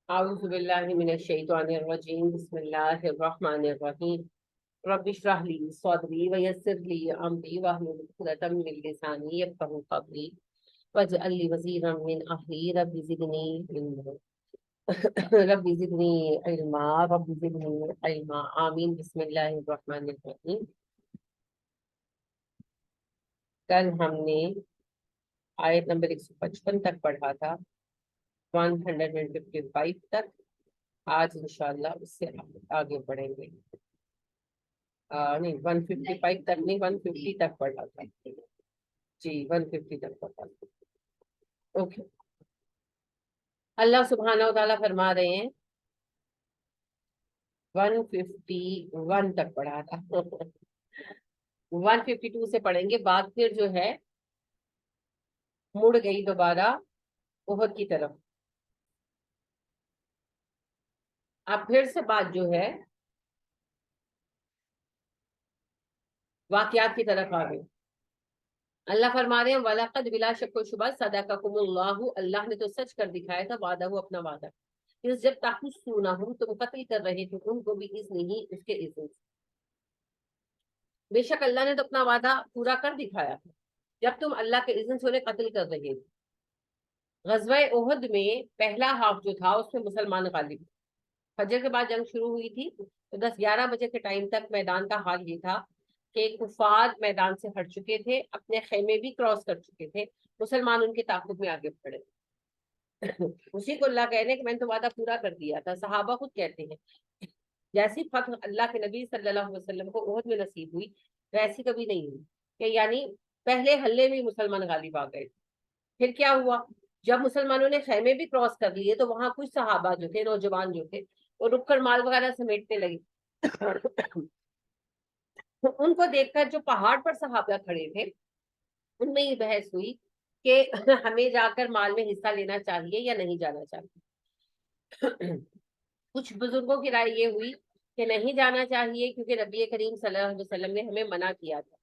اعوذ باللہ من الشیطان الرجیم بسم اللہ الرحمن الرحیم رب اشرح لی صدری ویسر لی امری واحلل عقدۃ من لسانی یفقهوا قولی واجعل لی وزیرا من اہلی رب زدنی علما رب زدنی علما رب زدنی علما آمین بسم اللہ الرحمن الرحیم۔ کل ہم نے آیت نمبر 155 تک پڑھا تھا، 155 تک۔ آج انشاءاللہ اس سے آگے بڑھیں گے۔ نہیں 155 تک نہیں، 150 تک پڑھا تھا جی، 150 تک پڑھا تھا۔ اوکے، اللہ سبحانہ و تعالیٰ فرما رہے ہیں 151 تک پڑھا تھا 152 سے پڑھیں گے، بات پھر جو ہے مڑ گئی دوبارہ احد کی طرف۔ اب پھر سے بات جو ہے واقعات کی طرف آ گئی۔ اللہ فرما رہے ہیں وَلَقَدْ بلا شک و شبہ صدقکم اللہ، اللہ نے تو سچ کر دکھایا تھا وعدہ ہو اپنا وعدہ، جب تحسونہم تم قتل کر رہے تھے ان کو بھی اذن ہی، اس کے اذن سے۔ بے شک اللہ نے تو اپنا وعدہ پورا کر دکھایا تھا جب تم اللہ کے اذن سے انہیں قتل کر رہے تھے۔ غزوہ احد میں پہلا ہاف جو تھا اس میں مسلمان غالب، فجر کے بعد جنگ شروع ہوئی تھی تو 10-11 بجے کے ٹائم تک میدان کا حال یہ تھا کہ کفار میدان سے ہٹ چکے تھے، اپنے خیمے بھی کراس کر چکے تھے، مسلمان ان کی طاقت میں آگے بڑھے اسی کو اللہ کہہ رہے ہیں کہ میں نے تو وعدہ پورا کر دیا تھا۔ صحابہ خود کہتے ہیں جیسی فتح اللہ کے نبی صلی اللہ علیہ وسلم کو احد میں نصیب ہوئی ویسی کبھی نہیں ہوئی، کہ یعنی پہلے حلے میں مسلمان غالب آ گئے۔ پھر کیا ہوا، جب مسلمانوں نے خیمے بھی کراس کر لیے تو وہاں کچھ صحابہ جو تھے، نوجوان جو تھے، وہ رک کر مال وغیرہ سمیٹنے لگے ان کو دیکھ کر جو پہاڑ پر صحابہ کھڑے تھے ان میں یہ بحث ہوئی کہ ہمیں جا کر مال میں حصہ لینا چاہیے یا نہیں جانا چاہیے۔ کچھ بزرگوں کی رائے یہ ہوئی کہ نہیں جانا چاہیے کیونکہ نبی کریم صلی اللہ علیہ وسلم نے ہمیں منع کیا تھا،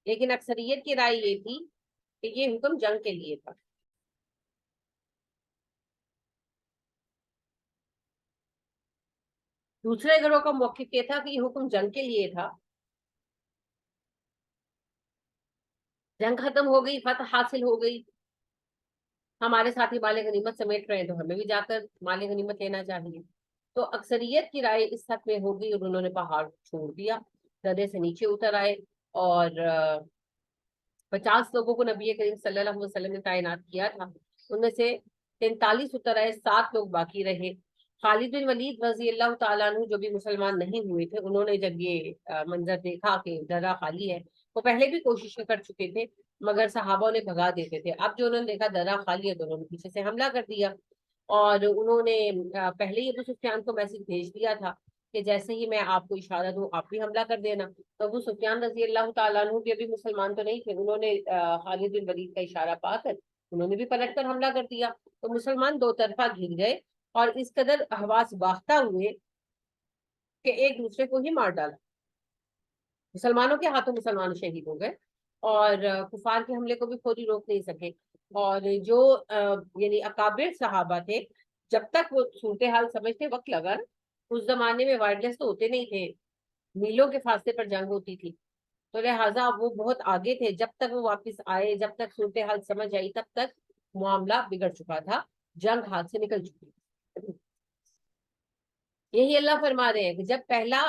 لیکن اکثریت کی رائے یہ تھی کہ یہ حکم جنگ کے لیے تھا۔ دوسرے گروہ کا موقف یہ تھا کہ یہ حکم جنگ کے لیے تھا، جنگ ختم ہو گئی، فتح حاصل ہو گئی، ہمارے ساتھی مال غنیمت سمیٹ رہے ہیں تو ہمیں بھی جا کر مال غنیمت لینا چاہیے۔ تو اکثریت کی رائے اس حق میں ہوگی اور انہوں نے پہاڑ چھوڑ دیا، گدھے سے نیچے اتر آئے اور 50 لوگوں کو نبی کریم صلی اللہ علیہ وسلم نے تعینات کیا تھا، ان میں سے 43 اتر آئے، 7 لوگ باقی رہے۔ خالد بن ولید رضی اللہ تعالیٰ عنہ جو بھی مسلمان نہیں ہوئے تھے، انہوں نے جب یہ منظر دیکھا کہ درہ خالی ہے، وہ پہلے بھی کوششیں کر چکے تھے مگر صحابہ نے بھگا دیتے تھے، اب جو انہوں نے دیکھا درہ خالی ہے تو انہوں نے پیچھے سے حملہ کر دیا، اور انہوں نے پہلے ہی ابو سفیان کو میسج بھیج دیا تھا کہ جیسے ہی میں آپ کو اشارہ دوں آپ بھی حملہ کر دینا۔ تو ابو سفیان رضی اللہ تعالیٰ عنہ بھی ابھی مسلمان تو نہیں تھے، انہوں نے خالد بن ولید کا اشارہ پا کر انہوں نے بھی پلٹ کر حملہ کر دیا، تو مسلمان دو طرفہ گھر گئے اور اس قدر حواس باختہ ہوئے کہ ایک دوسرے کو ہی مار ڈالا، مسلمانوں کے ہاتھوں مسلمان شہید ہو گئے اور کفار کے حملے کو بھی فوری روک نہیں سکے۔ اور جو یعنی اکابر صحابہ تھے، جب تک وہ صورتحال سمجھتے وقت لگا، اس زمانے میں وائرلیس تو ہوتے نہیں تھے، میلوں کے فاصلے پر جنگ ہوتی تھی، تو لہٰذا وہ بہت آگے تھے، جب تک وہ واپس آئے، جب تک صورتحال سمجھ آئی، تب تک معاملہ بگڑ چکا تھا، جنگ ہاتھ سے نکل چکی تھی۔ یہی اللہ فرما رہے ہیں کہ جب پہلا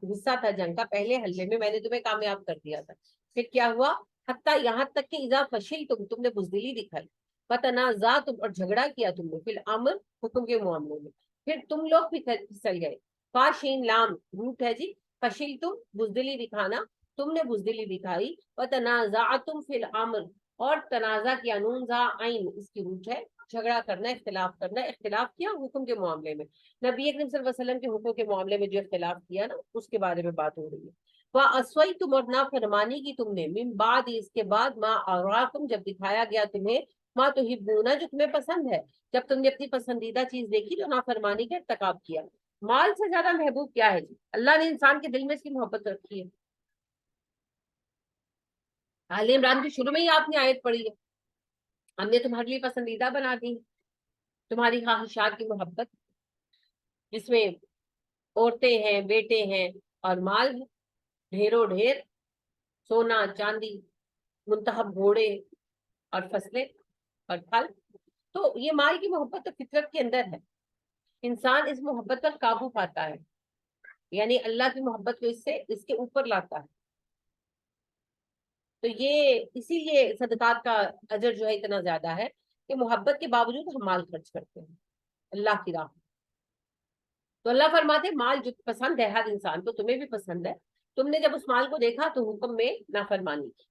حصہ تھا جنگ کا، پہلے حلے میں میں نے تمہیں کامیاب کر دیا تھا، پھر کیا ہوا، حتیٰ یہاں تک کہ اذا فشلتم، تم نے بزدلی دکھائی، فتنازعتم، اور جھگڑا کیا تم نے، فی الامر، حکم کے معاملے میں، پھر تم لوگ پھسل گئے، فاشین لام روٹ ہے جی، فشلتم بزدلی دکھانا، تم نے بزدلی دکھائی، فتنازعتم فی الامر، اور تنازع کیا، نون زا عین اس کی روٹ ہے، جھگڑا کرنا، اختلاف کرنا، اختلاف کیا حکم کے معاملے میں، نبی اکرم صلی اللہ علیہ وسلم کے حکم کے معاملے میں جو اختلاف کیا نا، اس کے بارے میں بات ہو رہی ہے۔ وَأَسْوَيْتُمْ، اور نافرمانی کی تم نے، مِن بعد، اس کے بعد، مَا أَرَاكُمْ، جب دکھایا گیا تمہیں، مَا تُحِبُّونَ، جو تمہیں پسند ہے، جب تم نے اپنی پسندیدہ چیز دیکھی تو نافرمانی کا ارتکاب کیا۔ مال سے زیادہ محبوب کیا ہے جی؟ اللہ نے انسان کے دل میں اس کی محبت رکھی ہے۔ آل عمران کے شروع میں ہی آپ نے آیت پڑھی ہے ہم نے تمہارے لیے پسندیدہ بنا دی تمہاری خواہشات کی محبت، جس میں عورتیں ہیں، بیٹے ہیں اور مال ہے، ڈھیروں ڈھیر، سونا چاندی، منتخب گھوڑے اور فصلیں اور پھل۔ تو یہ مال کی محبت تو فطرت کے اندر ہے، انسان اس محبت پر قابو پاتا ہے، یعنی اللہ کی محبت کو اس کے اوپر لاتا ہے۔ تو یہ اسی لیے صدقات کا اجر جو ہے اتنا زیادہ ہے کہ محبت کے باوجود ہم مال خرچ کرتے ہیں اللہ کی راہ میں۔ تو اللہ فرماتے مال جو پسند ہے ہر انسان کو، تمہیں بھی پسند ہے، تم نے جب اس مال کو دیکھا تو حکم میں نافرمانی کی۔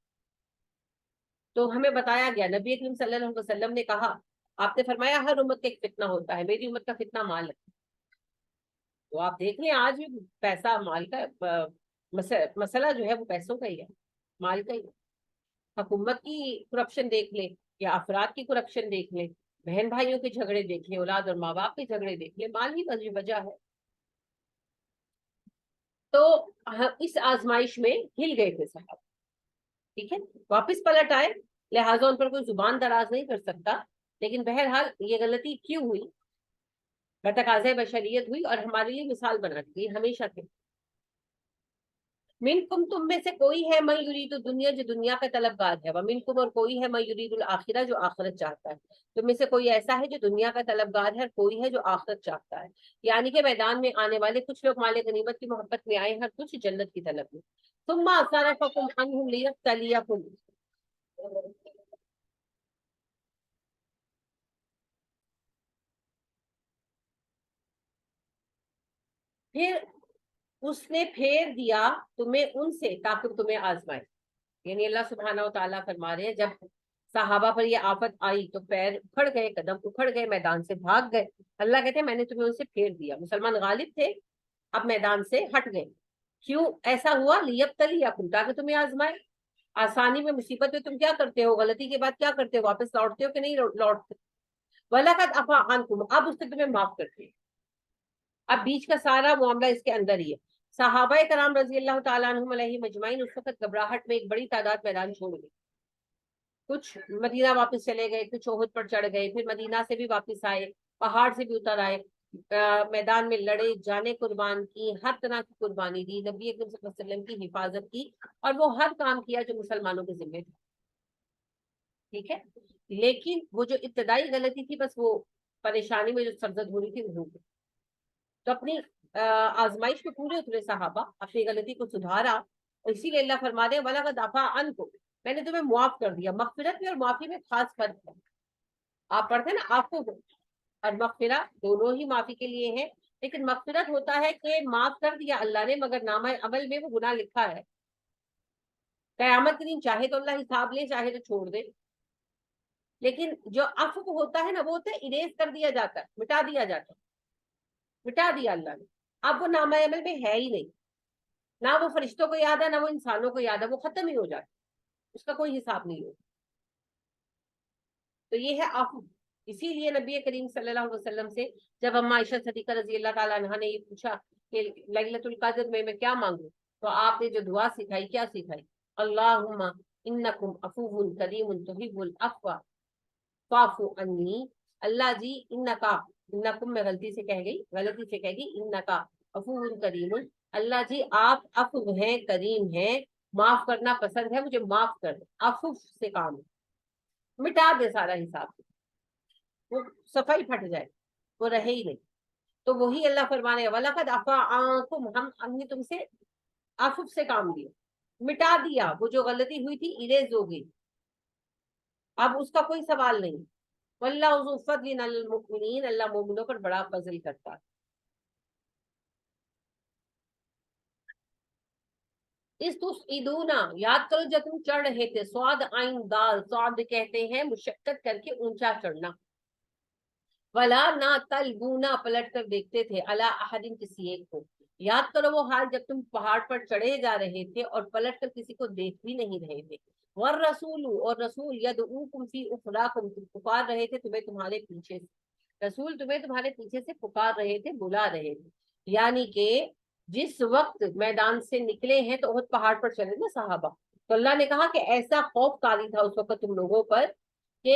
تو ہمیں بتایا گیا، نبی کریم صلی اللہ علیہ وسلم نے کہا، آپ نے فرمایا ہر امت کا ایک فتنہ ہوتا ہے، میری امت کا فتنہ مال ہے۔ تو آپ دیکھ لیں آج بھی پیسہ مال کا مسئلہ جو ہے وہ پیسوں کا ہی ہے، مال کا ہی ہے۔ حکومت کی کرپشن دیکھ لیں یا افراد کی کرپشن دیکھ لیں، بہن بھائیوں کے جھگڑے دیکھ لیں، اولاد اور ماں باپ کے جھگڑے دیکھ لیں، مال ہی وجہ ہے۔ تو اس آزمائش میں ہل گئے تھے صاحب، ٹھیک ہے، واپس پلٹ آئے، لہٰذا ان پر کوئی زبان دراز نہیں کر سکتا، لیکن بہرحال یہ غلطی کیوں ہوئی، بتقاضۂ بشریت ہوئی اور ہمارے لیے مثال بنا دی ہمیشہ سے۔ منکم تم میں سے کوئی ہے من یرید الدنیا جو دنیا کا طلبگار ہے، ومنکم اور کوئی ہے من یرید الآخرہ جو آخرت چاہتا ہے۔ تم میں سے کوئی ایسا ہے جو دنیا کا طلبگار ہے اور کوئی ہے جو آخرت چاہتا ہے، یعنی کہ میدان میں آنے والے کچھ لوگ مال غنیمت کی محبت میں آئے ہیں، کچھ جنت کی طلب میں۔ ثم صرفکم عنہم لیبتلیکم، پھر اس نے پھیر دیا تمہیں ان سے تاکہ تمہیں آزمائے۔ یعنی اللہ سبحانہ و تعالیٰ فرما رہے ہیں جب صحابہ پر یہ آفت آئی تو پیر اکھڑ گئے، قدم اکھڑ گئے، میدان سے بھاگ گئے۔ اللہ کہتے ہیں میں نے تمہیں ان سے پھیر دیا، مسلمان غالب تھے، اب میدان سے ہٹ گئے۔ کیوں ایسا ہوا؟ لیبتلیکم، تاکہ تمہیں آزمائے۔ آسانی میں مصیبت میں تم کیا کرتے ہو؟ غلطی کے بعد کیا کرتے ہو؟ واپس لوٹتے ہو کہ نہیں لوٹتے؟ وَلَقَدْ عَفَا عَنْکُمْ، اب اس نے تمہیں معاف کر دیا۔ اب بیچ کا سارا معاملہ اس کے اندر ہی ہے۔ صحابہ کرام رضی اللہ تعالیٰ عنہم علیہ مجمعین اس وقت گھبراہٹ میں ایک بڑی تعداد میدان چھوڑ گئی، کچھ مدینہ واپس چلے گئے، کچھ احد پر چڑھ گئے، پھر مدینہ سے بھی واپس آئے، پہاڑ سے بھی اتر آئے، میدان میں لڑے، جانے قربان کی، ہر طرح کی قربانی دی، نبی اکرم صلی اللہ علیہ وسلم کی حفاظت کی، اور وہ ہر کام کیا جو مسلمانوں کے ذمہ تھا، ٹھیک ہے۔ لیکن وہ جو ابتدائی غلطی تھی، بس وہ پریشانی میں جو سرزد ہو رہی تھی وہ ہو گئی۔ تو اپنی آزمائش میں پورے اترے صحابہ، اپنی غلطی کو سدھارا، اور اسی لیے اللہ فرما دے وَلَقَدْ عَفَا عَنْکُمْ، میں نے تمہیں معاف کر دیا۔ مغفرت میں اور معافی میں خاص فرق ہے، آپ پڑھتے ہیں نا عفو اور مغفرت دونوں ہی معافی کے لیے ہیں، لیکن مغفرت ہوتا ہے کہ معاف کر دیا اللہ نے، مگر نامہ عمل میں وہ گناہ لکھا ہے، قیامت کے دن چاہے تو اللہ حساب لے، چاہے تو چھوڑ دے۔ لیکن جو عفو ہوتا ہے نا، وہ ہوتا ہے اریز کر دیا جاتا ہے، مٹا دیا جاتا ہے، مٹا دیا اللہ نے، اب وہ نامہ عمل میں ہے ہی نہیں، نہ وہ فرشتوں کو یاد ہے، نہ وہ انسانوں کو یاد ہے، وہ ختم ہی ہو جاتا ہے، اس کا کوئی حساب نہیں ہوتا۔ تو یہ ہے عفو۔ اسی لیے نبی کریم صلی اللہ علیہ وسلم سے جب اما عائشہ صدیقہ رضی اللہ تعالیٰ عنہا نے یہ پوچھا کہ لیلۃ القدر میں کیا مانگوں، تو آپ نے جو دعا سکھائی، کیا سکھائی؟ اللہم انکم عفو کریم تحب العفو فاعف عنی، اللہ جی انکم میں غلطی سے کہہ گئی انکا عفو کریم، اللہ جی آپ عفو ہیں، کریم ہیں، معاف کرنا پسند ہے، مجھے معاف کر دیں۔ عفو سے کام ہے، مٹا دے سارا حساب، وہ صفائی پھٹ جائے، وہ رہے ہی نہیں۔ تو وہی اللہ فرمانے وَلَقَدْ عَفَا عَنْکُمْ، ہم نے تم سے عفو سے کام لیا، مٹا دیا، وہ جو غلطی ہوئی تھی اریز ہو گئی، اب اس کا کوئی سوال نہیں۔ وَاللَّهُ ذُو فَضْلٍ عَلَى الْمُؤْمِنِينَ، اللہ مومنوں پر بڑا فضل کرتا ہے۔ استُسْعِدُونَ، یاد کرو جب تم چڑھ رہے تھے، صاد عین دال، صاد کہتے ہیں مشقت کر کے اونچا چڑھنا، ولا نہ تلبونا پلٹ کر دیکھتے تھے، الا احد کسی ایک کو، یاد کرو وہ حال جب تم پہاڑ پر چڑھے جا رہے تھے اور پلٹ کر کسی کو دیکھ بھی نہیں رہے تھے، والرسول، اور رسول یدعوکم فی اخراکم، پکار رہے تھے تمہیں تمہارے پیچھے سے، رسول تمہیں تمہارے پیچھے سے پکار رہے تھے، بلا رہے تھے، یعنی کہ جس وقت میدان سے نکلے ہیں تو احد پہاڑ پر چلے نا صحابہ، تو اللہ نے کہا کہ ایسا خوف طاری تھا اس وقت تم لوگوں پر کہ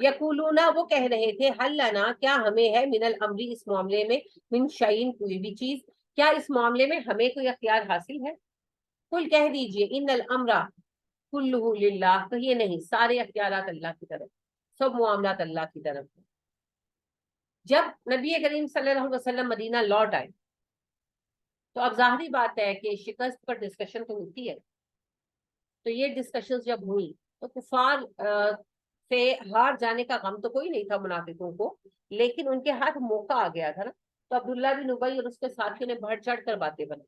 یقولون وہ کہہ رہے تھے حل لنا کیا ہمیں ہے من الامری اس معاملے میں من شیئن کوئی بھی چیز، کیا اس معاملے میں ہمیں کوئی اختیار حاصل ہے؟ قل کہہ دیجئے ان الامر کلہ للہ، کہیے نہیں سارے اختیارات اللہ کی طرف، سب معاملات اللہ کی طرف۔ جب نبی کریم صلی اللہ علیہ وسلم مدینہ لوٹ آئے تو اب ظاہری بات ہے کہ شکست پر ڈسکشن تو ہوتی ہے، تو یہ ڈسکشن جب ہوئی تو کفار سے ہار جانے کا غم تو کوئی نہیں تھا منافقوں کو، لیکن ان کے ہاتھ موقع آ گیا تھا نا، تو عبداللہ بن ابی اور اس کے ساتھیوں نے بڑھ چڑھ کر باتیں بنائی،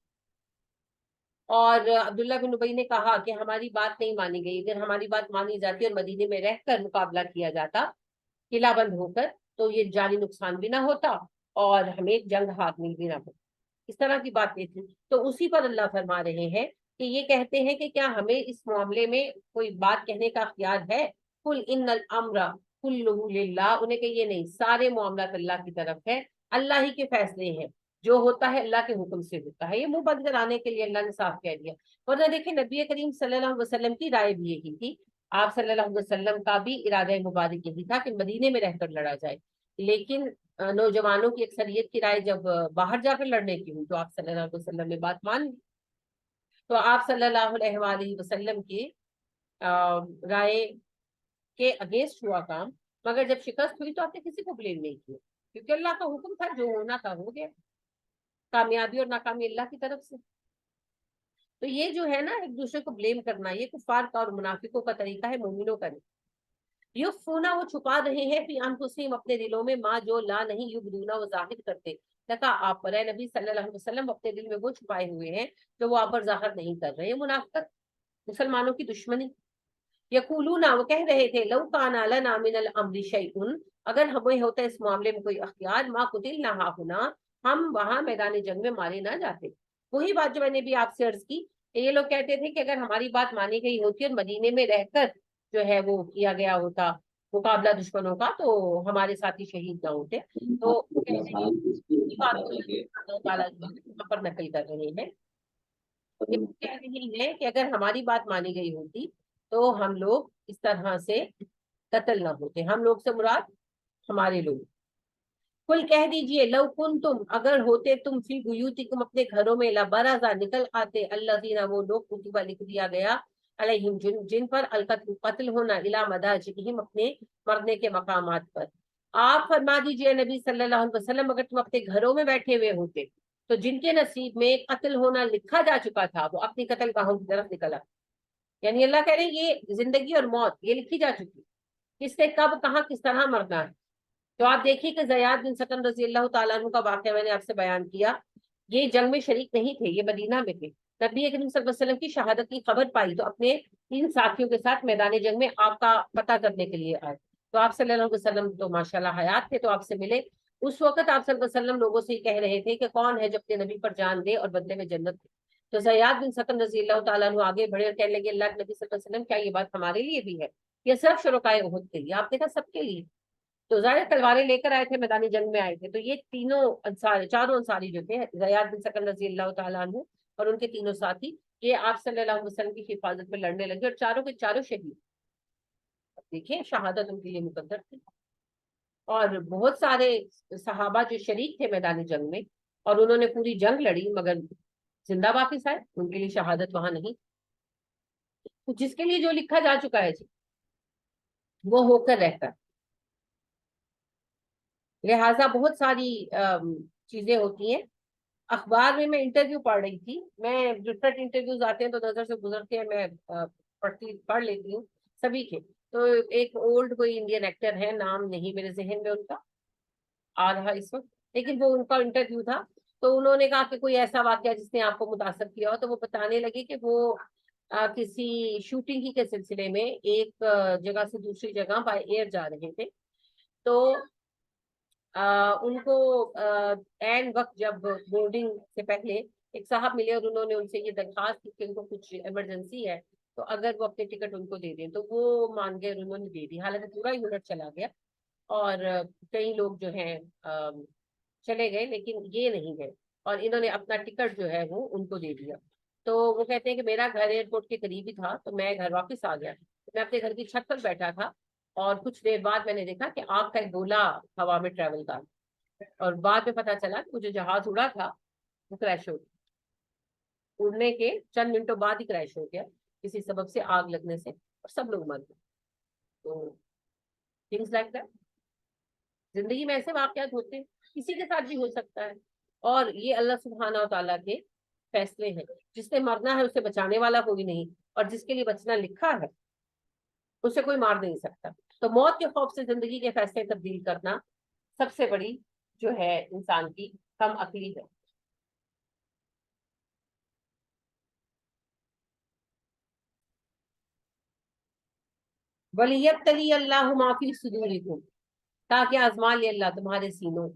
اور عبداللہ بن ابی نے کہا کہ ہماری بات نہیں مانی گئی، اگر ہماری بات مانی جاتی اور مدینے میں رہ کر مقابلہ کیا جاتا قلعہ بند ہو کر تو یہ جانی نقصان بھی نہ ہوتا اور ہمیں جنگ ہارنی بھی نہ ہوتی، اس طرح کی باتیں تھی۔ تو اسی پر اللہ فرما رہے ہیں کہ یہ کہتے ہیں کہ کیا ہمیں اس معاملے میں کوئی بات کہنے کا اختیار ہے؟ قل ان الامر کلہ للہ، انہیں کہیے نہیں سارے معاملات اللہ کی طرف ہے، اللہ ہی کے فیصلے ہیں، جو ہوتا ہے اللہ کے حکم سے ہوتا ہے، یہ منہ بند کرانے کے لیے اللہ نے صاف کہہ دیا۔ ورنہ دیکھیں نبی کریم صلی اللہ علیہ وسلم کی رائے بھی یہی تھی، آپ صلی اللہ علیہ وسلم کا بھی ارادہ مبارک یہی تھا کہ مدینے میں رہ کر لڑا جائے، لیکن نوجوانوں کی اکثریت کی رائے جب باہر جا کر لڑنے کی ہوئی تو آپ صلی اللہ علیہ وسلم نے بات مان لی، تو آپ صلی اللہ علیہ وآلہ وسلم کی رائے کے اگینسٹ ہوا کام، مگر جب شکست ہوئی تو آپ نے کسی کو بلیم نہیں کیا، کیونکہ اللہ کا حکم تھا، جو ہونا تھا ہو گیا، کامیابی اور ناکامی اللہ کی طرف سے۔ تو یہ جو ہے نا ایک دوسرے کو بلیم کرنا، یہ کفار کا اور منافقوں کا طریقہ ہے، مومنوں کا نہیں۔ یخفونا وہ چھپا رہے ہیں فی انفسہم اپنے دلوں میں، ما جو لا نہیں یبدونا وہ ظاہر کرتے، لکا آپ پر اے نبی صلی اللہ علیہ وسلم اپنے دل میں وہ چھپائے ہوئے ہیں جو وہ آپ پر ظاہر نہیں کر رہے، منافقت، مسلمانوں کی دشمنی۔ یقولون وہ کہہ رہے تھے لو کان لنا من الامر شیء، اگر ہمیں ہوتا اس معاملے میں کوئی اختیار، ما قتلنا ہاہنا، ہم وہاں میدان جنگ میں مارے نہ جاتے۔ وہی بات جو میں نے بھی آپ سے عرض کی کہ یہ لوگ کہتے تھے کہ اگر ہماری بات مانی گئی ہوتی اور مدینے میں رہ کر جو ہے وہ کیا گیا ہوتا مقابلہ دشمنوں کا تو ہمارے ساتھی شہید نہ ہوتے، تو اسی بات کو اللہ تعالیٰ یہاں پر نقل کر رہے ہیں، یہ کہہ رہی ہے کہ اگر ہماری بات مانی گئی ہوتی تو ہم لوگ اس طرح سے قتل نہ ہوتے، ہم لوگ سے مراد ہمارے لوگ۔ کل کہہ دیجئے لو کنتم اگر ہوتے تم فی بیوتکم اپنے گھروں میں، لبرزا نکل آتے الذین وہ لوگ کتبہ لکھ دیا گیا علیہم جن پر القتل قتل ہونا الی مضاجعہم اپنے مرنے کے مقامات پر۔ آپ فرما دیجئے نبی صلی اللہ علیہ وسلم اگر تم اپنے گھروں میں بیٹھے ہوئے ہوتے تو جن کے نصیب میں قتل ہونا لکھا جا چکا تھا وہ اپنی قتل گاہوں کی طرف نکلا، یعنی اللہ کہہ رہے ہیں یہ زندگی اور موت یہ لکھی جا چکی، کس سے کب کہاں کس طرح مرنا ہے۔ تو آپ دیکھیے کہ زیاد بن سکن رضی اللہ تعالیٰ عنہ کا واقعہ میں نے آپ سے بیان کیا، یہ جنگ میں شریک نہیں تھے، یہ مدینہ میں تھے، نبی کریم صلی اللہ علیہ وسلم کی شہادت کی خبر پائی تو اپنے 3 ساتھیوں کے ساتھ میدان جنگ میں آپ کا پتہ کرنے کے لیے آئے، تو آپ صلی اللہ علیہ وسلم تو ماشاءاللہ حیات تھے، تو آپ سے ملے، اس وقت آپ صلی اللہ علیہ وسلم لوگوں سے کہہ رہے تھے کہ کون ہے جو اپنے نبی پر جان دے اور بدلے میں جنت دے۔ تو زیاد بن سکن رضی اللہ تعالیٰ عنہ آگے بڑھے اور کہنے لگے اللہ کے نبی صلی اللہ علیہ وسلم کیا یہ بات ہمارے لیے بھی ہے؟ یہ صرف شرکائے احد کے لیے، آپ نے کہا سب کے لیے، تو ظاہر تلواریں لے کر آئے تھے، میدانی جنگ میں آئے تھے، تو یہ تینوں انصار چاروں انصاری جو تھے زیاد بن سکن رضی اللہ تعالیٰ عنہ اور ان کے تینوں ساتھی، یہ آپ صلی اللہ علیہ وسلم کی حفاظت میں لڑنے لگے اور چاروں کے چاروں شہید، دیکھیں شہادت ان کے لیے مقدر تھی۔ اور بہت سارے صحابہ جو شریک تھے میدان جنگ میں اور انہوں نے پوری جنگ لڑی مگر زندہ واپس آئے، ان کے لیے شہادت وہاں نہیں، تو جس کے لیے جو لکھا جا چکا ہے جی وہ ہو کر رہتا ہے، لہٰذا بہت ساری چیزیں ہوتی ہیں۔ اخبار میں انٹرویو پڑھ رہی تھی، میں ڈفرنٹ انٹرویوز آتے ہیں تو نظر سے گزرتے ہیں، میں پڑھ لیتی ہوں سبھی کے، تو ایک اولڈ کوئی انڈین ایکٹر ہے، نام نہیں میرے ذہن میں ان کا آ رہا اس وقت، لیکن وہ ان کا انٹرویو تھا، تو انہوں نے کہا کہ کوئی ایسا واقعہ جس نے آپ کو متاثر کیا ہو، تو وہ بتانے لگے کہ وہ کسی شوٹنگ ہی کے سلسلے میں ایک جگہ سے دوسری جگہ بائی ایئر جا رہے تھے، تو ان کو این وقت جب بورڈنگ سے پہلے ایک صاحب ملے اور انہوں نے ان سے یہ درخواست کی کہ ان کو کچھ ایمرجنسی ہے تو اگر وہ اپنے ٹکٹ ان کو دے دیں، تو وہ مان گئے اور انہوں نے دے دی، حالانکہ پورا یونٹ چلا گیا اور کئی لوگ جو ہیں چلے گئے لیکن یہ نہیں گئے، اور انہوں نے اپنا ٹکٹ جو ہے وہ ان کو دے دیا۔ تو وہ کہتے ہیں کہ میرا گھر ایئرپورٹ کے قریب ہی تھا، تو میں گھر واپس آ گیا، میں اپنے گھر کی چھت پر بیٹھا تھا، اور کچھ دیر بعد میں نے دیکھا کہ آگ کا ایک گولا ہوا میں ٹریول کر، اور بعد میں پتا چلا کہ وہ جو جہاز اڑا تھا وہ کریش ہو گیا، اڑنے کے چند منٹوں بعد ہی کریش ہو گیا کسی سبب سے آگ لگنے سے، اور سب لوگ مر گئے. تو تھنگس لائک دیٹ، زندگی میں ایسے واقعات ہوتے ہیں، کسی کے ساتھ بھی ہو سکتا ہے. اور یہ اللہ سبحانہ و تعالیٰ کے فیصلے ہیں. جس نے مرنا ہے اسے بچانے والا کوئی نہیں، اور جس کے لیے بچنا لکھا ہے اسے کوئی مار نہیں سکتا. تو موت کے خوف سے زندگی کے فیصلے تبدیل کرنا سب سے بڑی جو ہے انسان کی کم عقلی ہے. وَلِيَبْتَلِيَ اللَّهُ مَا فِي صُدُورِكُمْ، تاکہ آزما لے اللہ تمہارے سینوں.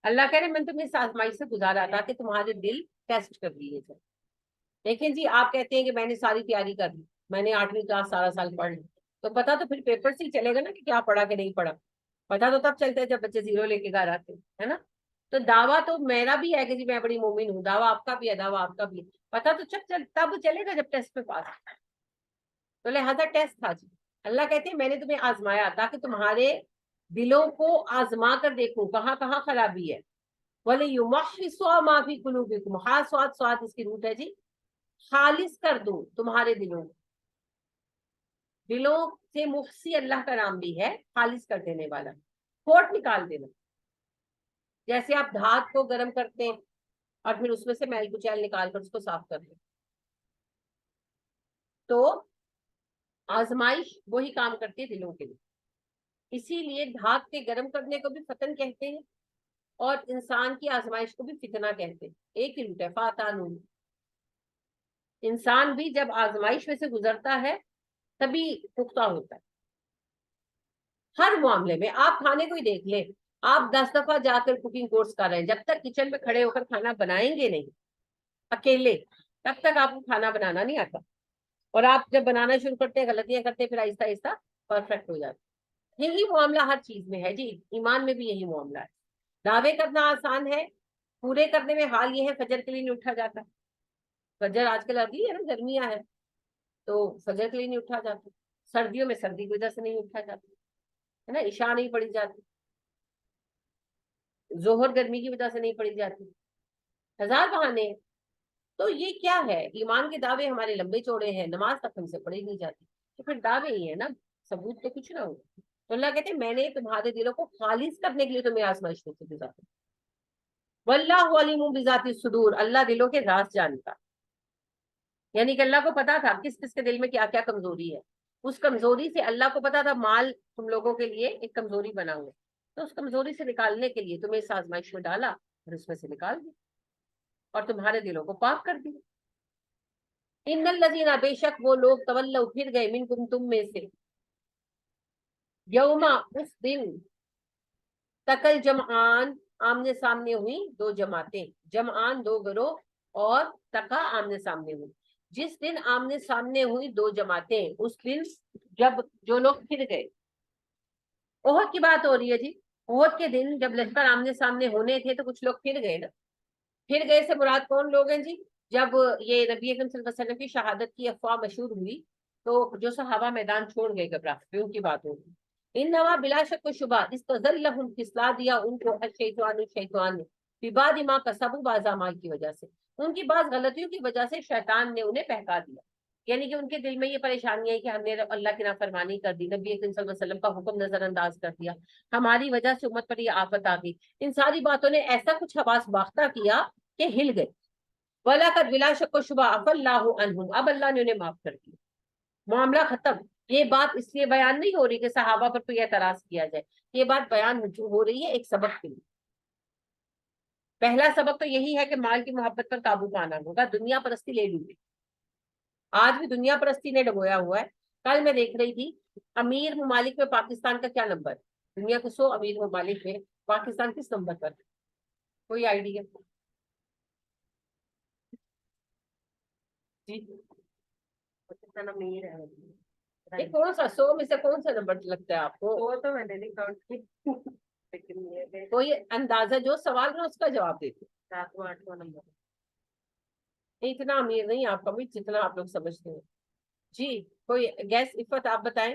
اللہ کہہ رہے میں تمہیں اس آزمائی سے گزارا تھا کہ تمہارے دل ٹیسٹ کر لیے جائے. لیکن جی آپ کہتے ہیں کہ میں نے ساری تیاری کر لی، میں نے 8ویں کلاس سارا سال پڑھ لی، تو پتا تو پھر پیپر سے ہی چلے گا نا کہ کیا پڑھا کہ نہیں پڑھا. پتا تو تب چلتا ہے جب بچے 0 لے کے گھر آتے ہیں، ہے نا. تو دعویٰ تو میرا بھی ہے کہ جی میں بڑی مومن ہوں، دعویٰ آپ کا بھی ہے، دعویٰ آپ کا بھی ہے. پتا تو تب چلے گا جب ٹیسٹ پہ پاس. تو لہٰذا ٹیسٹ تھا جی. اللہ کہتے ہیں میں نے تمہیں آزمایا تاکہ تمہارے دلوں کو آزما کر دیکھوں کہاں کہاں خرابی ہے. وَلِيُمَحِّصَ مَا فِي قُلُوبِكُمْ، ہا سواد سواد اس کی روٹ ہے جی، خالص کر دوں تمہارے دلوں کو. دلوں سے محصی اللہ کا نام بھی ہے، خالص کر دینے والا، کھوٹ نکال دینا. جیسے آپ دھات کو گرم کرتے ہیں اور پھر اس میں سے میل کچیل نکال کر اس کو صاف کر دیں. تو آزمائش وہی کام کرتی ہے دلوں کے لیے. اسی لیے دھات کے گرم کرنے کو بھی فتن کہتے ہیں، اور انسان کی آزمائش کو بھی فتنہ کہتے ہیں. ایک ہی روٹ ہے، فاتانون. انسان بھی جب آزمائش میں سے گزرتا ہے تبھی پختہ ہوتا ہے. ہر معاملے میں آپ کھانے کو ہی دیکھ لیں، آپ 10 دفعہ جا کر کوکنگ کورس کر رہے ہیں، جب تک کچن میں کھڑے ہو کر کھانا بنائیں گے نہیں اکیلے، تب تک آپ کو کھانا بنانا نہیں آتا. اور آپ جب بنانا شروع کرتے ہیں، غلطیاں کرتے ہیں، پھر آہستہ آہستہ پرفیکٹ ہو جاتے. یہی معاملہ ہر چیز میں ہے جی، ایمان میں بھی یہی معاملہ ہے. دعوے کرنا آسان ہے، پورے کرنے میں حال یہ ہے فجر کے لیے نہیں اٹھا جاتا. فجر آج کل ابھی ہے نا، گرمیاں ہے تو فجر کے لیے نہیں اٹھا جاتا. سردیوں میں سردی کی وجہ سے نہیں اٹھا جاتا ہے نا، عشاء نہیں پڑھی جاتی، ظہر گرمی کی وجہ سے نہیں پڑھی جاتی، ہزار بہانے ہیں. تو یہ کیا ہے، ایمان کے دعوے ہمارے لمبے چوڑے ہیں، نماز تک ہم سے پڑھی نہیں جاتی. تو پھر دعوے ہی ہے نا، ثبوت تو کچھ نہ ہو. تو اللہ کہتے ہیں میں نے تمہارے دلوں کو خالص کرنے کے لیے تمہیں آزمائش میں سے گزارا. واللہ علیم بذات الصدور، اللہ دلوں کے راز جانتا. یعنی کہ اللہ کو پتا تھا کس کس کے دل میں کیا کیا کمزوری ہے. اس کمزوری سے اللہ کو پتا تھا مال تم لوگوں کے لیے ایک کمزوری بنا ہوا، تو اس کمزوری سے نکالنے کے لیے تمہیں اس آزمائش میں ڈالا اور اس میں سے نکال دیا اور تمہارے دلوں کو پاک کر دیا. ان الذین، بے شک وہ لوگ، تولوا پھر گئے، منکم تم میں سے، یوما اس دن، تکل جمعان آمنے سامنے ہوئی دو جماعتیں، جمعان دو گروہ، اور تکا آمنے سامنے ہوئی. جس دن آمنے سامنے ہوئی دو جماعتیں، اس دن جب جو لوگ پھر گئے. احد کی بات ہو رہی ہے جی. احد کے دن جب لشکر آمنے سامنے ہونے تھے تو کچھ لوگ پھر گئے نا. پھر گئے سے مراد کون لوگ ہیں جی؟ جب یہ نبی اکرم صلی اللہ علیہ وسلم کی شہادت کی افواہ مشہور ہوئی تو جو صحابہ میدان چھوڑ گئے گھبرا کے، ان کی بات ہوگی. ان نوا بلا شک و شبہ استزلہم، پھسلا دیا ان کو الشیطان نے فی بعض ما کسبوا، بعض اعمال کی وجہ سے، ان کی بعض غلطیوں کی وجہ سے شیطان نے انہیں بہکا دیا. یعنی کہ ان کے دل میں یہ پریشانی ہے کہ ہم نے اللہ کی نافرمانی کر دی، نبی اکرم صلی اللہ علیہ وسلم کا حکم نظر انداز کر دیا، ہماری وجہ سے امت پر یہ آفت آ گئی. ان ساری باتوں نے ایسا کچھ حواس باختہ کیا کہ ہل گئے. وَلَقَدْ بِلَا شَكَّ وَشُبْهَةٍ عَفَا اللَّهُ عَنْهُمْ، اب اللہ نے انہیں معاف کر دیا، معاملہ ختم. یہ بات اس لیے بیان نہیں ہو رہی کہ صحابہ پر کوئی اعتراض کیا جائے، یہ بات بیان ہو رہی ہے ایک سبق کے لیے. پہلا سبق تو یہی ہے کہ مال کی محبت پر قابو پانا ہوگا، دنیا پرستی لے لوں گی. آج بھی دنیا پرستی نے ڈبویا ہوا ہے. کل میں دیکھ رہی تھی امیر ممالک میں پاکستان کا کیا نمبر، دنیا کے 100 امیر ممالک میں پاکستان کس نمبر پر، کوئی آئیڈیا؟ جی کتنا امیر ہے، یہ کون سا 100 میں سے کون سا نمبر لگتا ہے آپ کو؟ وہ تو میں نے نہیں کاؤنٹ کی، لیکن کوئی اندازہ جو سوال ہے اس کا جواب دیتے. 7واں 8واں نمبر. اتنا امیر نہیں آپ کا بھی جتنا آپ لوگ سمجھتے ہیں. جی کوئی گیس، عفت آپ بتائیں.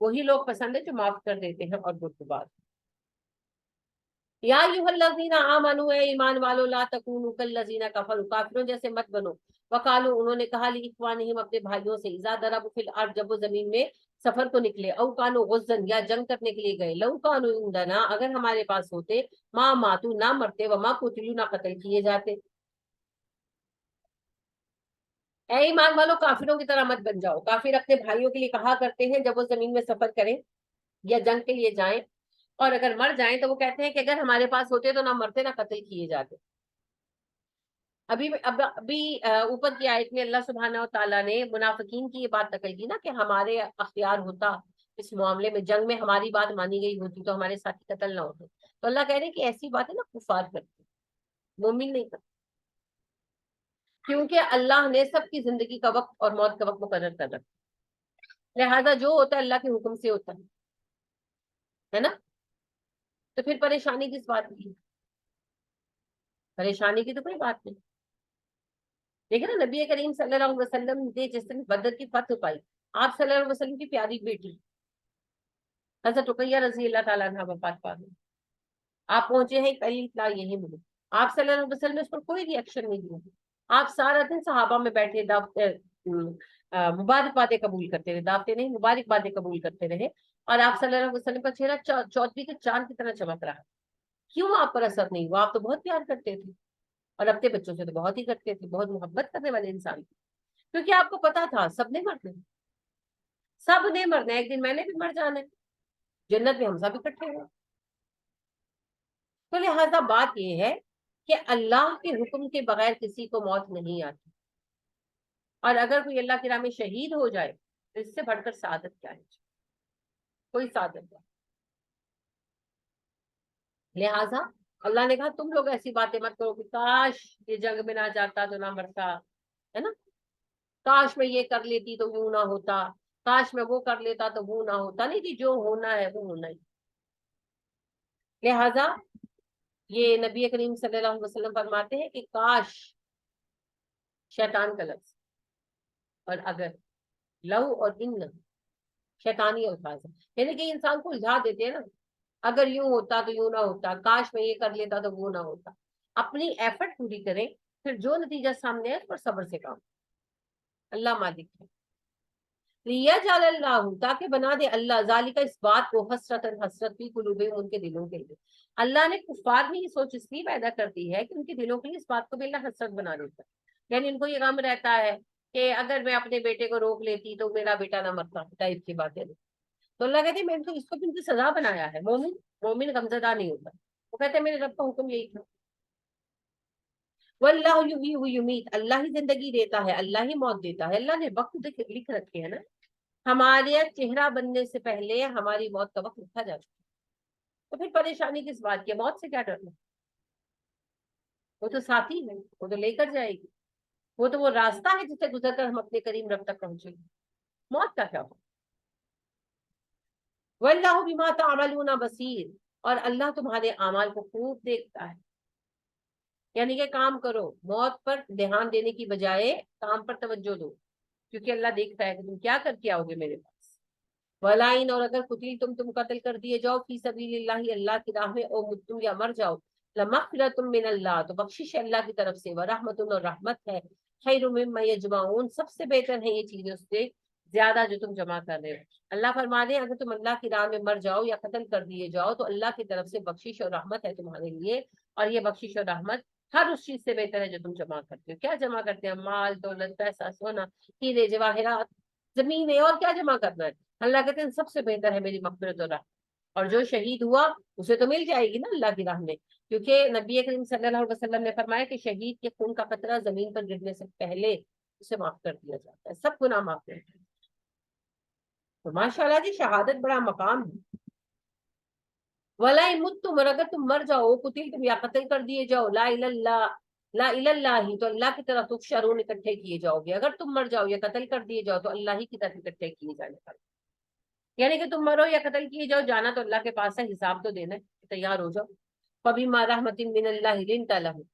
وہی لوگ پسند ہے جو معاف کر دیتے ہیں اور بردبار. یا ایھا آمنو، اے ایمان والو، لا تکونوا کالذین کفروا، کافروں جیسے مت بنو. وقالو، انہوں نے کہا، لاخوانہم، اپنے بھائیوں سے، اذا ضربوا فی الارض، جب وہ زمین میں سفر کو نکلے، او کانوا غزا، یا جنگ کرنے کے لیے گئے، لو کانوا عندنا، اگر ہمارے پاس ہوتے، ما ماتوا، نہ مرتے، وما قتلوا، نہ قتل کیے جاتے. اے ایمان والو، کافروں کی طرح مت بن جاؤ. کافر اپنے بھائیوں کے لیے کہا کرتے ہیں جب وہ زمین میں سفر کریں یا جنگ کے لیے جائیں اور اگر مر جائیں تو وہ کہتے ہیں کہ اگر ہمارے پاس ہوتے تو نہ مرتے نہ قتل کیے جاتے. ابھی اوپر کی آیت میں اللہ سبحانہ و تعالیٰ نے منافقین کی یہ بات نقل کی نا کہ ہمارے اختیار ہوتا اس معاملے میں، جنگ میں ہماری بات مانی گئی ہوتی تو ہمارے ساتھی قتل نہ ہوتے. تو اللہ کہہ رہے ہیں کہ ایسی باتیں نا کفار کرتے، مومن نہیں کرتے، کیونکہ اللہ نے سب کی زندگی کا وقت اور موت کا وقت مقرر کر رکھا، لہذا جو ہوتا ہے اللہ کے حکم سے ہوتا ہے نا. تو پھر پریشانی کس بات کی؟ پریشانی کی تو کوئی بات نہیں. دیکھیں نا، نبی کریم صلی اللہ علیہ وسلم نے جس دن بدر کی فتح پائی، آپ صلی اللہ علیہ وسلم کی پیاری بیٹی حضرت رقیہ رضی اللہ تعالیٰ عنہا وفات پا گئی. آپ پہنچے ہیں پہلی اطلاع یہی ملی، آپ صلی اللہ علیہ وسلم نے اس پر کوئی ری ایکشن نہیں دیا. آپ سارا دن صحابہ میں بیٹھے مبارک باتیں قبول کرتے رہے، دعوتیں نہیں، مبارک باتیں قبول کرتے رہے، اور آپ صلی اللہ علیہ وسلم کا چہرہ چودھری کے چاند کی طرح چمک رہا. کیوں آپ پر اثر نہیں ہوا؟ آپ تو بہت پیار کرتے تھے اور اپنے بچوں سے تو بہت ہی کرتے تھے، بہت محبت کرنے والے انسان تھے. کیونکہ آپ کو پتا تھا سب نے مرنا ہے، سب نے مرنا ہے، ایک دن میں نے بھی مر جانا ہے، جنت میں ہم سب اکٹھے ہیں. تو لہٰذا بات یہ ہے کہ اللہ کے حکم کے بغیر کسی کو موت نہیں آتی، اور اگر کوئی اللہ کی راہ میں شہید ہو جائے تو اس سے بڑھ کر سعادت کیا ہے؟ کوئی سعادت نہیں. لہٰذا اللہ نے کہا تم لوگ ایسی باتیں مت کرو کہ کاش یہ جنگ میں نہ جاتا تو نہ مرتا، ہے نا، کاش میں یہ کر لیتی تو یوں نہ ہوتا، کاش میں وہ کر لیتا تو وہ نہ ہوتا. نہیں جی، جو ہونا ہے وہ ہونا ہی. لہذا یہ نبی کریم صلی اللہ علیہ وسلم فرماتے ہیں کہ کاش شیطان کا لفظ اور اگر، لو اور ان شیطانی الفاظ ہیں، یعنی کہ انسان کو الجھا دیتے ہیں نا، اگر یوں ہوتا تو یوں نہ ہوتا، کاش میں یہ کر لیتا تو وہ نہ ہوتا. اپنی ایفرٹ پوری کریں، پھر جو نتیجہ سامنے ہے اس پر صبر سے کام. اللہ مالک ہے. لیجعل اللہ، تاکہ بنا دے اللہ، ذالک، اس بات کو، حسرت حسرت فی قلوبہم، ان کے دلوں کے لیے. اللہ نے کفار میں یہ سوچ اس لیے پیدا کر دی ہے کہ ان کے دلوں کے لیے اس بات کو بھی اللہ حسرت بنا دیتا ہے. یعنی ان کو یہ غم رہتا ہے کہ اگر میں اپنے بیٹے کو روک لیتی تو میرا بیٹا نہ مرتا، ٹائپ کی باتیں. تو اللہ کہتے ہیں میں تو اس کو بھی ان کی سزا بنایا ہے. مومن غمزدہ نہیں ہوتا، وہ کہتے ہیں میرے رب کا حکم یہی تھا. واللہ یحیی و یمیت، اللہ ہی زندگی دیتا ہے، اللہ ہی موت دیتا ہے. اللہ نے وقت لکھ رکھے ہیں نا، ہمارے چہرہ بننے سے پہلے ہماری موت کا وقت لکھا جا چکا. تو پھر پریشانی کس بات کی؟ موت سے کیا ڈرنا؟ وہ تو ساتھی ہے، وہ تو لے کر جائے گی، وہ تو وہ راستہ ہے جس سے گزر کر ہم اپنے کریم رب تک پہنچیں گے. موت کا کیا ہو؟ واللہ بما تعملون بصیر، اور اللہ تمہارے اعمال کو خوب دیکھتا ہے. یعنی کہ کام کرو، موت پر دھیان دینے کی بجائے کام پر توجہ دو، کیونکہ اللہ دیکھتا ہے کہ تم کیا کر کے آؤ گے میرے پاس. ولائن، اور اگر قتل تم قتل کر دیے جاؤ فی سبیل اللہ، اللہ کی راہ میں، او متم، یا مر جاؤ، لمغفرۃ من اللہ، تو بخشش ہے اللہ کی طرف سے، ورحمت، اور رحمت ہے، خیر مما یجمعون، سب سے بہتر ہے یہ چیزیں اس سے زیادہ جو تم جمع کر رہے ہو. اللہ فرما دے اگر تم اللہ کی راہ میں مر جاؤ یا قتل کر دیے جاؤ تو اللہ کی طرف سے بخشش اور رحمت ہے تمہارے لیے، اور یہ بخشش اور رحمت ہر اس چیز سے بہتر ہے جو تم جمع کرتے ہو. کیا جمع کرتے ہیں؟ مال، دولت، پیسہ، سونا، ہیرے جواہرات، زمینیں، اور کیا جمع کرنا ہے؟ اللہ کہتے ہیں سب سے بہتر ہے میری مغفرت اور رحمت. اور جو شہید ہوا اسے تو مل جائے گی نا اللہ کی راہ میں، کیونکہ نبی کریم صلی اللہ علیہ وسلم نے فرمایا کہ شہید کے خون کا قطرہ زمین پر گرنے سے پہلے اسے معاف کر دیا جاتا ہے، سب گناہ معاف کر دیا. تو ماشاءاللہ جی، شہادت بڑا مقام ہے. وَلَا مُتُّمْ، اور اگر تم مر جاؤ، قتل تم، یا قتل کر دیے جاؤ، لا الہ اللہ، لا الہ اللہ ہی، تو اللہ کی طرف تحشرون، اکٹھے کیے جاؤ گے. اگر تم مر جاؤ یا قتل کر دیے جاؤ تو اللہ ہی کی طرف اکٹھے کیے جانے پر. یعنی کہ تم مرو یا قتل کیے جاؤ، جانا تو اللہ کے پاس ہے، حساب تو دینا ہے، تیار ہو جاؤ. فَبِمَا رَحْمَةٍ مِّنَ اللَّهِ لِنتَ لَهُمْ،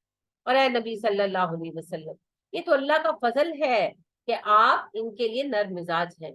اور اے نبی صلی اللہ علیہ وسلم، یہ تو اللہ کا فضل ہے کہ آپ ان کے لیے نرم مزاج ہیں.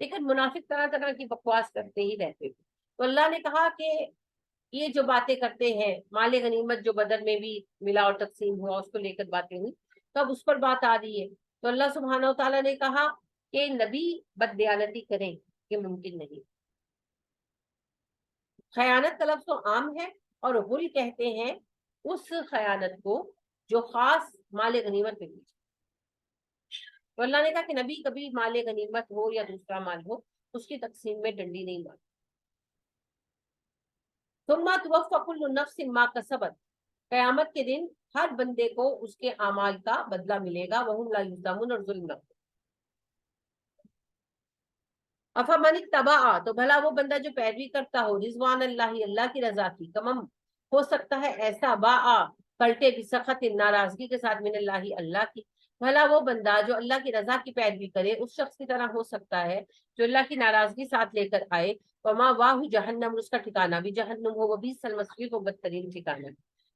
لیکن منافق طرح طرح کی بکواس کرتے ہی رہتے تھے. تو اللہ نے کہا کہ یہ جو باتیں کرتے ہیں، مال غنیمت جو بدر میں بھی ملا اور تقسیم ہوا اس کو لے کر باتیں ہوئی، تو اب اس پر بات آ رہی ہے. تو اللہ سبحانہ و تعالیٰ نے کہا کہ نبی بددیانتی کریں، یہ ممکن نہیں. خیانت کا لفظ تو عام ہے، اور غل کہتے ہیں اس خیانت کو جو خاص مال غنیمت میں کی. تو اللہ نے کہا کہ نبی کبھی مال غنیمت ہو یا دوسرا مال ہو اس کی تقسیم میں ڈنڈی نہیں مار. ثم توفی کل نفس ما کسبت، قیامت کے دن ہر بندے کو اس کے اعمال کا بدلہ ملے گا. وہم لا یظلمون، اور ظلم نہ. افمن اتبع، تو بھلا وہ بندہ جو پیروی کرتا ہو رضوان اللہ، اللہ کی رضا کی، کمم ہو سکتا ہے ایسا، با پلٹے بسخط، ناراضگی کے ساتھ، من اللہ، اللہ کی. بھلا وہ بندہ جو اللہ کی رضا کی پیروی کرے اس شخص کی طرح ہو سکتا ہے جو اللہ کی ناراضگی ساتھ لے کر آئے. وما واہ جہنم، اس کا ٹھکانہ بھی جہنم ہو، وہ بئس المصیر، وہ بدترین ٹھکانہ.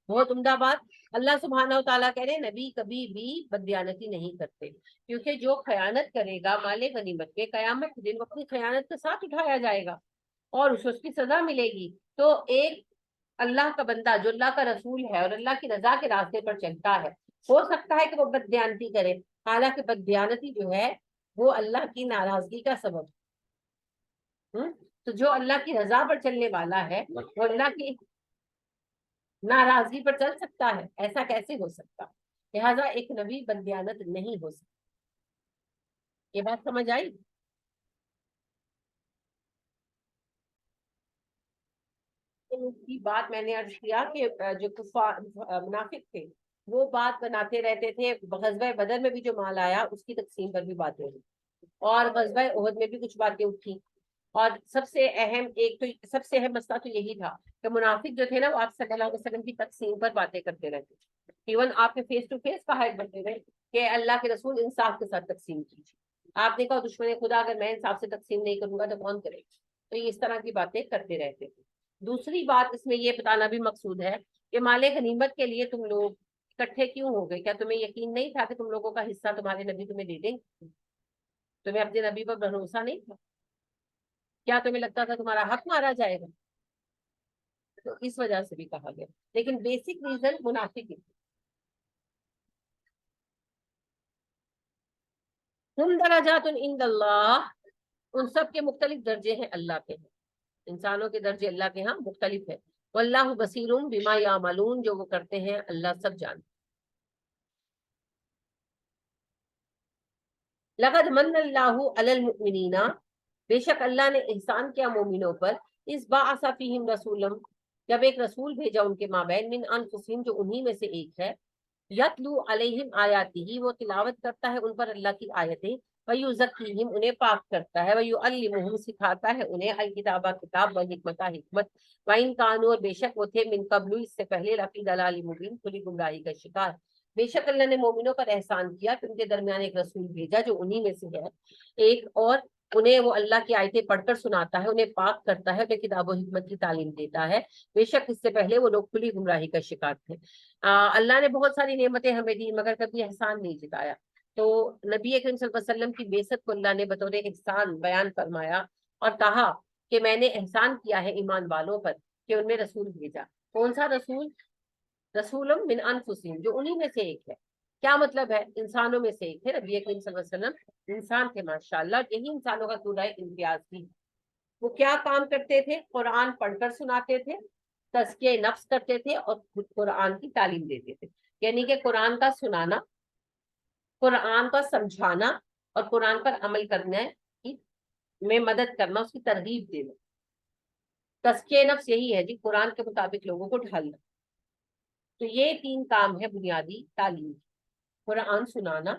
بہت عمدہ بات. اللہ سبحانہ و تعالیٰ کہہ رہے نبی کبھی بھی بددیانتی نہیں کرتے، کیونکہ جو خیانت کرے گا مال غنیمت کے، قیامت کے دن وہ اپنی خیانت کے ساتھ اٹھایا جائے گا اور اس کی سزا ملے گی. تو ایک اللہ کا بندہ جو اللہ کا رسول ہے اور اللہ کی رضا کے راستے پر چلتا ہے، ہو سکتا ہے کہ وہ بددیانتی کرے، حالانکہ بددیانتی جو ہے وہ اللہ کی ناراضگی کا سبب. تو جو اللہ کی رضا پر چلنے والا ہے وہ اللہ کی ناراضگی پر چل سکتا ہے؟ ایسا کیسے ہو سکتا؟ لہٰذا ایک نبی بددیانت نہیں ہو سکتا. یہ بات سمجھ آئی؟ کی بات میں نے عرض کیا کہ جو منافق تھے وہ بات بناتے رہتے تھے. غزوہ بدر میں بھی جو مال آیا اس کی تقسیم پر بھی باتیں ہوئی، اور غزوہ احد میں بھی کچھ باتیں اٹھی. اور سب سے اہم مسئلہ تو یہی تھا کہ منافق جو تھے نا وہ آپ صلی اللہ علیہ وسلم کی تقسیم پر باتیں کرتے رہتے. ایون آپ کے فیس ٹو فیس باہر بنتے رہے کہ اللہ کے رسول انصاف کے ساتھ تقسیم کیجیے. آپ نے کہا دشمن خدا اگر میں انصاف سے تقسیم نہیں کروں گا تو کون کرے گا؟ تو یہ اس طرح کی باتیں کرتے رہتے تھے. دوسری بات اس میں یہ بتانا بھی مقصود ہے کہ مال غنیمت کے لیے تم لوگ اکٹھے کیوں ہو گئے؟ کیا تمہیں یقین نہیں تھا کہ تم لوگوں کا حصہ تمہارے نبی تمہیں دے دیں گے؟ تمہیں اپنے نبی پر بھروسہ نہیں تھا؟ کیا تمہیں لگتا تھا تمہارا حق مارا جائے گا؟ تو اس وجہ سے بھی کہا گیا، لیکن بیسک ریزن منافق ہے. ہم درجات عند اللہ، ان سب کے مختلف درجے ہیں اللہ کے ہیں. انسانوں کے درجے اللہ کے ہاں مختلف ہے. واللہ بصیر بما یعملون، جو وہ کرتے ہیں اللہ سب جانتا. لقد من اللہ علی المؤمنین، بے شک اللہ نے احسان کیا مومنوں پر، اس بعث فیہم رسولا، جب ایک رسول بھیجا ان کے مابین، من انفسہم، جو انہی میں سے ایک ہے، یتلو علیہم آیاتہ، وہ تلاوت کرتا ہے ان پر اللہ کی آیتیں، ویزکیہم، انہیں پاک کرتا ہے، ویعلمہم، سکھاتا ہے انہیں، الکتاب، کتاب، والحکمت، حکمت، وان کانوا، اور بے شک وہ تھے، من قبل، اس سے پہلے، لفی ضلال مبین، کھلی گمراہی کا شکار. بے شک اللہ نے مومنوں پر احسان کیا کہ ان کے درمیان ایک رسول بھیجا جو انہی میں سے ہے ایک، اور انہیں وہ اللہ کی آیتیں پڑھ کر سناتا ہے، انہیں پاک کرتا ہے، انہیں کتاب و حکمت کی تعلیم دیتا ہے. بے شک اس سے پہلے وہ لوگ کھلی گمراہی کا شکار تھے. اللہ نے بہت ساری نعمتیں ہمیں دی مگر کبھی احسان نہیں جتایا. تو نبی اکرم صلی اللہ علیہ وسلم کی بعثت کو اللہ نے بطور احسان بیان فرمایا اور کہا کہ میں نے احسان کیا ہے ایمان والوں پر کہ ان میں رسول بھیجا. کون سا رسول؟ رسول من انفسہم، جو انہی میں سے ایک ہے. کیا مطلب ہے؟ انسانوں میں سے ایک ہے. نبی اکرم صلی اللہ علیہ وسلم انسان تھے ماشاءاللہ، یہی انسانوں کا سورہ امتیاز تھی. وہ کیا کام کرتے تھے؟ قرآن پڑھ کر سناتے تھے، تزکیہ نفس کرتے تھے، اور خود قرآن کی تعلیم دیتے تھے. یعنی کہ قرآن کا سنانا، قرآن کا سمجھانا اور قرآن پر عمل کرنے میں مدد کرنا، اس کی ترغیب دینا. تزکیہ نفس یہی ہے جی، قرآن کے مطابق لوگوں کو ڈھالنا. تو یہ تین کام ہے بنیادی تعلیم: قرآن سنانا،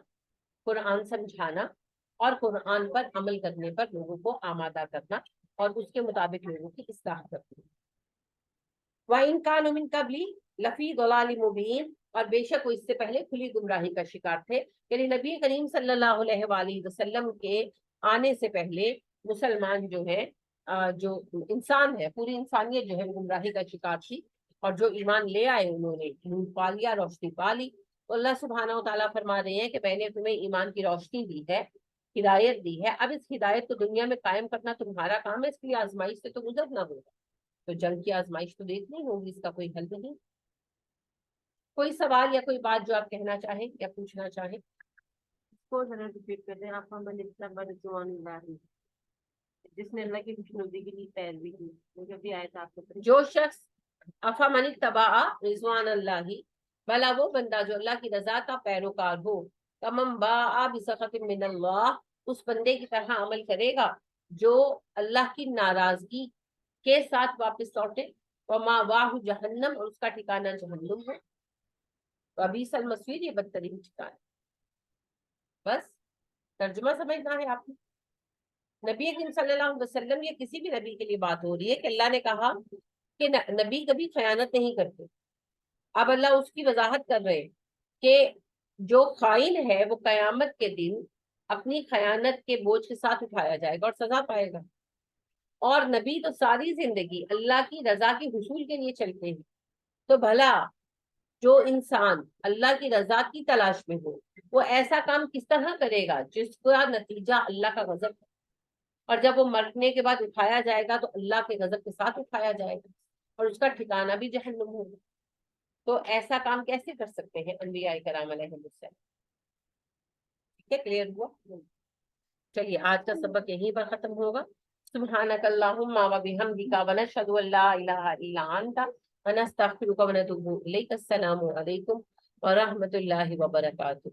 قرآن سمجھانا، اور قرآن پر عمل کرنے پر لوگوں کو آمادہ کرنا اور اس کے مطابق لوگوں کی اصلاح کرنا. وَإِن كَانُوا مِن قَبْلِ لَفِي ضَلَالٍ مُبِينٍ، اور بے شک وہ اس سے پہلے کھلی گمراہی کا شکار تھے. یعنی نبی کریم صلی اللہ علیہ وآلہ وسلم کے آنے سے پہلے مسلمان جو ہے، جو انسان ہے، پوری انسانیت جو ہے گمراہی کا شکار تھی. اور جو ایمان لے آئے انہوں نے نور پا لیا، روشنی پا لی. تو اللہ سبحانہ و تعالیٰ فرما رہے ہیں کہ میں نے تمہیں ایمان کی روشنی دی ہے ہدایت دی ہے. اب اس ہدایت کو دنیا میں قائم کرنا تمہارا کام ہے, اس کے لیے آزمائش سے تو گزرنا ہوگا. تو جنگ کی آزمائش تو دیکھنی ہوگی, اس کا کوئی حل نہیں. کوئی سوال یا کوئی بات جو آپ کہنا چاہیں یا پوچھنا چاہیں؟ کو ذرا ریپیٹ کر دیں. آپ ہمیں جس نے اللہ کی خوشنودی کے لیے پیروی کی, مجھے بھی آیا تھا آپ کو. جو شخص افمن اتبع رضوان اللہ, بھلا وہ بندہ جو اللہ کی رضا کا پیروکار ہو, کمن باء بسخط من اللہ, اس بندے کی طرح عمل کرے گا جو اللہ کی ناراضگی کے ساتھ واپس لوٹے, ومأواہ جہنم, اور اس کا ٹھکانہ جہنم ہے. وبئس المصیر, یہ بدترین ٹھکانہ. بس ترجمہ سمجھنا ہے آپ نے. نبی اکرم صلی اللہ علیہ وسلم, یہ کسی بھی نبی کے لیے بات ہو رہی ہے کہ اللہ نے کہا کہ نبی کبھی خیانت نہیں کرتے. اب اللہ اس کی وضاحت کر رہے ہیں کہ جو خائن ہے وہ قیامت کے دن اپنی خیانت کے بوجھ کے ساتھ اٹھایا جائے گا اور سزا پائے گا. اور نبی تو ساری زندگی اللہ کی رضا کے حصول کے لیے چلتے ہیں. تو بھلا جو انسان اللہ کی رضا کی تلاش میں ہو, وہ ایسا کام کس طرح کرے گا جس کا نتیجہ اللہ کا غضب ہے, اور جب وہ مرنے کے بعد اٹھایا جائے گا تو اللہ کے غضب کے ساتھ اٹھایا جائے گا, اور اس کا ٹھکانہ بھی جہنم ہوگا. تو ایسا کام کیسے کر سکتے ہیں انبیاء کرام علیہ السلام؟ ٹھیک ہے, کلیئر ہوا؟ چلیے آج کا سبق یہیں پر ختم ہوگا. سبحانک اللہم و بحمدک ونشہد ان لا الہ الا انت ونستغفرک ونتوب الیک. السلام علیکم ورحمۃ اللہ وبرکاتہ.